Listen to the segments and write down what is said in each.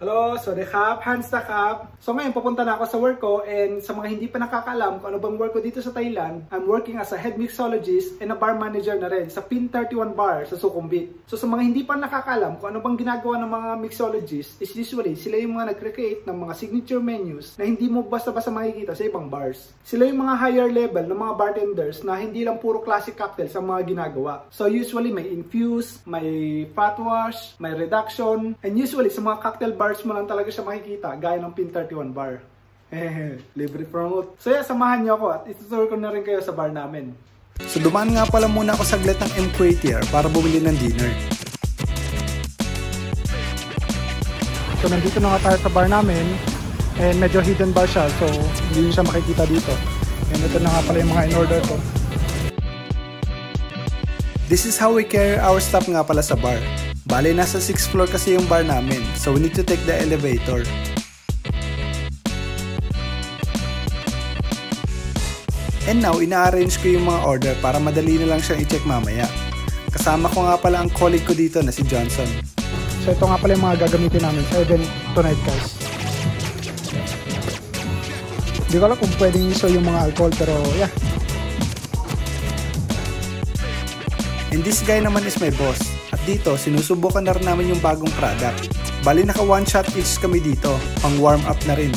Hello, sorryครับ, Hans naครับ. So ngayon pupunta na ako sa work ko, and sa mga hindi pa nakakaalam kung ano bang work ko dito sa Thailand, I'm working as a head mixologist and a bar manager na rin sa Pin 31 Bar sa Sukhumvit. So sa mga hindi pa nakakaalam kung ano bang ginagawa ng mga mixologists is usually sila yung mga nagre-create ng mga signature menus na hindi mo basta-basta makikita sa ibang bars. Sila yung mga higher level ng mga bartenders na hindi lang puro classic cocktail sa mga ginagawa. So usually may infuse, may fat wash, may reduction, and usually sa mga cocktail bars mo lang talaga siya makikita, gaya ng Pin 31 Bar. Libre promote. So yeah, samahan niyo ako at ituturo ko na rin kayo sa bar namin. So dumaan nga pala muna ako saglit ng M-Quatier para bumili ng dinner. So nandito na nga tayo sa bar namin, and medyo hidden bar siya, so hindi siya makikita dito. And ito na nga pala yung mga in-order ko. This is how we carry our stuff nga pala sa bar. Bale, nasa 6th floor kasi yung bar namin, so we need to take the elevator. And now, ina-arrange ko yung mga order para madali na lang siyang i-check mamaya. Kasama ko nga pala ang colleague ko dito na si Johnson. So ito nga pala yung mga gagamitin namin sa event tonight, guys. Hindi ko alam kung pwedeng iso yung mga alcohol, pero yeah. And this guy naman is my boss. At dito, sinusubukan na rin namin yung bagong product. Bali, naka one shot each kami dito, pang warm up na rin.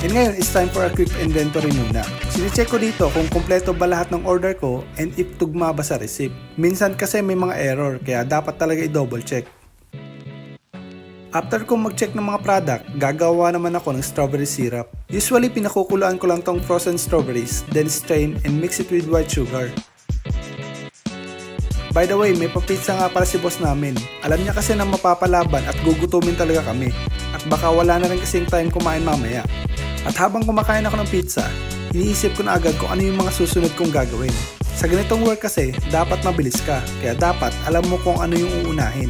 And ngayon, it's time for a quick inventory muna. Sine-check ko dito kung kompleto ba lahat ng order ko and if tugma ba sa receipt. Minsan kasi may mga error, kaya dapat talaga i-double check. After kong mag-check ng mga product, gagawa naman ako ng strawberry syrup. Usually, pinakukuluan ko lang tong frozen strawberries, then strain and mix it with white sugar. By the way, may papizza nga para si boss namin. Alam niya kasi na mapapalaban at gugutumin talaga kami. At baka wala na rin kasing time kumain mamaya. At habang kumakain ako ng pizza, iniisip ko na agad kung ano yung mga susunod kong gagawin. Sa ganitong work kasi, dapat mabilis ka. Kaya dapat alam mo kung ano yung uunahin.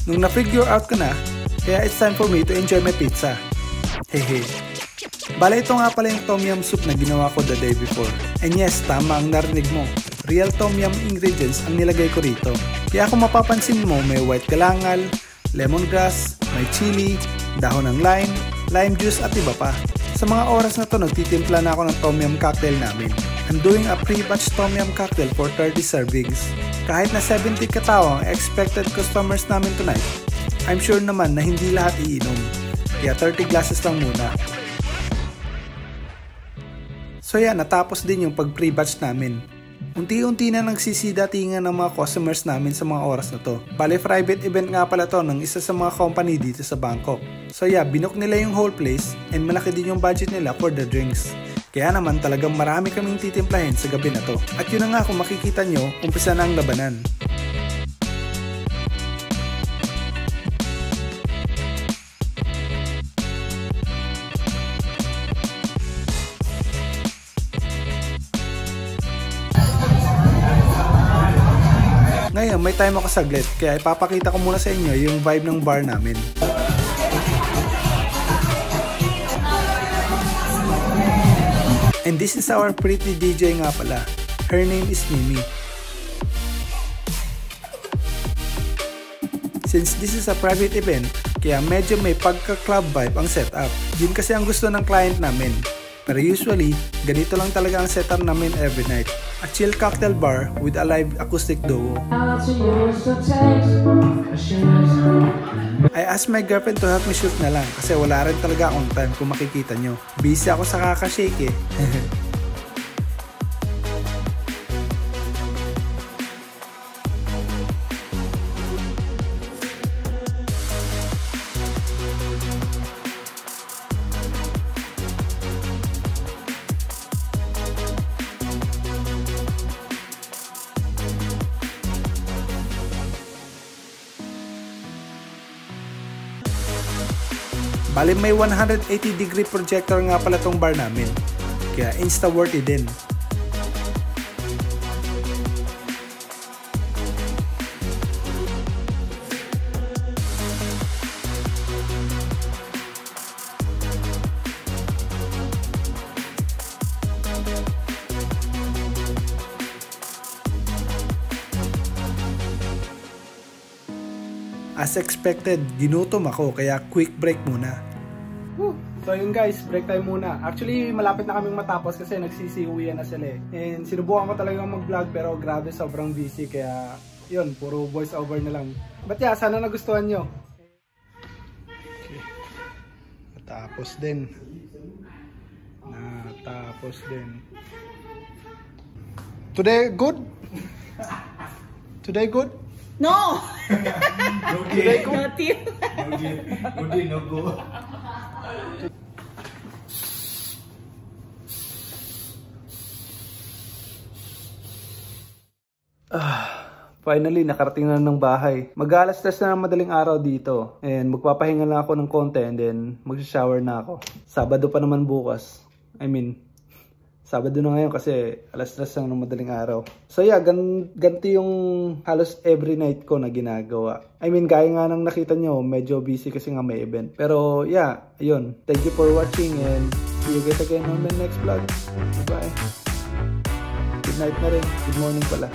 Nung na-figure out ko na, kaya it's time for me to enjoy my pizza. Hehe. Bale, ito nga pala yung tom yum soup na ginawa ko the day before. And yes, tama ang narinig mo. Real tom yum ingredients ang nilagay ko rito. Kaya kung mapapansin mo, may white galangal, lemongrass, may chili, dahon ng lime, lime juice at iba pa. Sa mga oras na to, nagtitimpla na ako ng tom yum cocktail namin. I'm doing a pre-batch tom yum cocktail for 30 servings. Kahit na 70 katao ang expected customers namin tonight, I'm sure naman na hindi lahat iinom. Kaya 30 glasses lang muna. So yan, natapos din yung pag-pre-batch namin. Unti-unti na nagsisidatingan ng mga customers namin sa mga oras na to. Bale, private event nga pala to ng isa sa mga company dito sa Bangkok. So yeah, binook nila yung whole place and malaki din yung budget nila for the drinks. Kaya naman talagang marami kaming titimplahin sa gabi na to. At yun na nga, kung makikita nyo, umpisa na ang labanan. Ngayon, may time ako saglit, kaya ipapakita ko muna sa inyo yung vibe ng bar namin. And this is our pretty DJ nga pala. Her name is Mimi. Since this is a private event, kaya medyo may pagka-club vibe ang setup. Yun kasi ang gusto ng client namin. Pero usually, ganito lang talaga ang setup namin every night. A chill cocktail bar with a live acoustic duo. I asked my girlfriend to help me shoot na lang kasi wala rin talaga akong time kung makikita nyo. Busy ako sa kakashake eh. Bali, may 180-degree projector nga pala tong bar namin. Kaya insta-worthy din. As expected, ginutom ako kaya quick break muna. So yun guys, break time muna. Actually, malapit na kaming matapos kasi nagsisiuwian na sila eh. And sinubukan ko talaga mag-vlog pero grabe sobrang busy kaya yun, puro voice over na lang. But yeah, sana nagustuhan nyo. Okay. Natapos din. Today good? Today good? No! Today good? Not you. No go. Finally, nakarating na ng bahay. Mag-alas 3 na ng madaling araw dito. And magpapahinga lang ako ng konti and then mag-shower na ako. Sabado pa naman bukas. Sabado na ngayon kasi alas 3 lang ng madaling araw. So yeah, ganti yung halos every night ko na ginagawa. Gaya nga nang nakita nyo, medyo busy kasi nga may event. Pero yeah, ayun. Thank you for watching and see you guys again on my next vlog. Bye-bye. Good night na rin. Good morning pala.